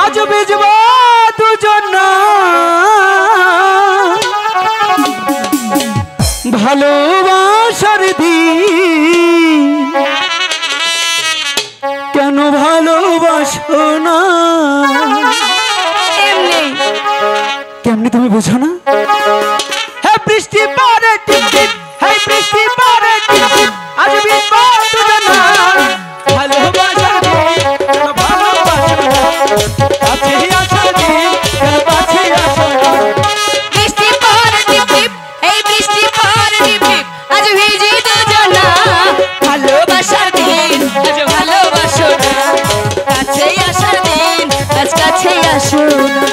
আজ বেজব দুজন ভালোবাসার দিন কেন ভালোবাসো না কেমনি তুমি বোঝো না হ্যাঁ বৃষ্টি পড়ে টিপ টিপ হ্যাঁ বৃষ্টি পড়ে টিপ টিপ আজ বেজব দুজন ভালোবাসার দিন কেন ভালোবাসো না কাছে আসার দিন কেন কাছে আসো না বৃষ্টি পড়ে টিপ টিপ এই বৃষ্টি পড়ে টিপ টিপ আজ ভিজি দুজন ভালোবাসার দিন আজ ভালোবাসো না কাছে আসার দিন আজ কাছে আসো না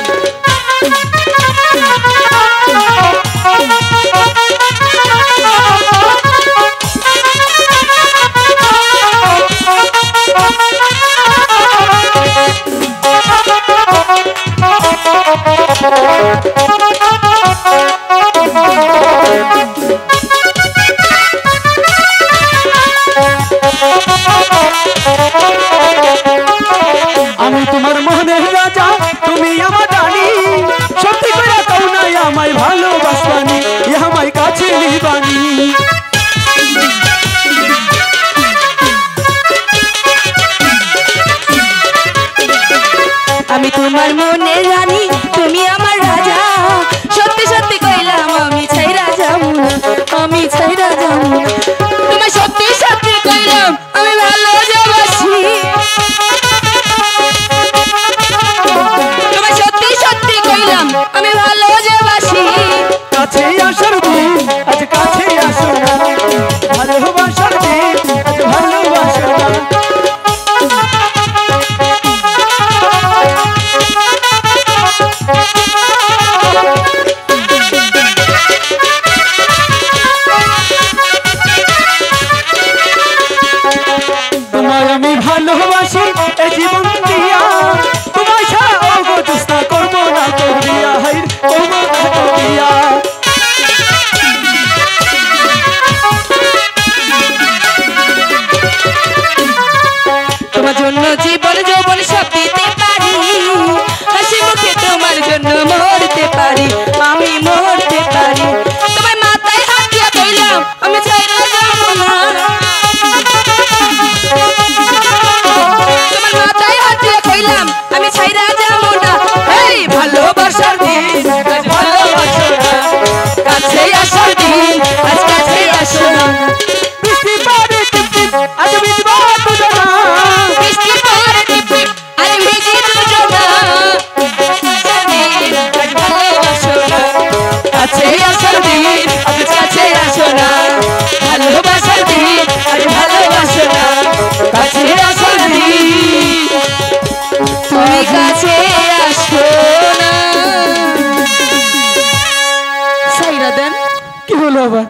আমি তোমার মনের রাজা তুমি আমার রানী সত্যি করে কও না আমায় ভালোবাসবানি আমায় কাছে নিবানি আমি তোমার মনের রানী তুমি আমার রাজা সত্যি সত্যি কইলাম আমি ছাইরা যাবো না আমি ছাইরা যাবো না তোমায় সত্যি সত্যি কইলাম আমি ভালোবাসি তোমায় সত্যি সত্যি কইলাম আমি ভালোবাসি কাছে আসার দিন আজ কাছে আসো না ভালোবাসার দিন আজ ভালোবাসো না তোমায় আমি ভালোবাসি এ জীবন দিয়া তোমায় ছাড়া ওগো চেষ্টা করবো না তোর দিয়া হাইর করবো না তোর দিয়া তোমার জন্য জীবন যৌবন সব দিতে পারি হাসি মুখে তোমার জন্য মরতে পারি আমি মরতে পারি তোমার মাথায় হাত দিয়া কইলাম আমি ছাইরা যাবো না তোমার মাথায় হাত দিয়া কইলাম আমি ছাইরা যাবো না এই ভালোবাসার দিন আজ ভালোবাসো না কাছে আসার দিন আজ কাছে আসো না বৃষ্টি পড়ে টিপ টিপ আজ বিজবা দুজনা বৃষ্টি পড়ে টিপ টিপ আরে ভিজি দুজন আজ ভালোবাসো না কাছে আসার দিন আজ কাছে আসো না ভালোবাসার দিন আজ ভালোবাসো না কাছে আসার দিন তুমি কাছে আসো না সাইরা দেন কি হলো আবার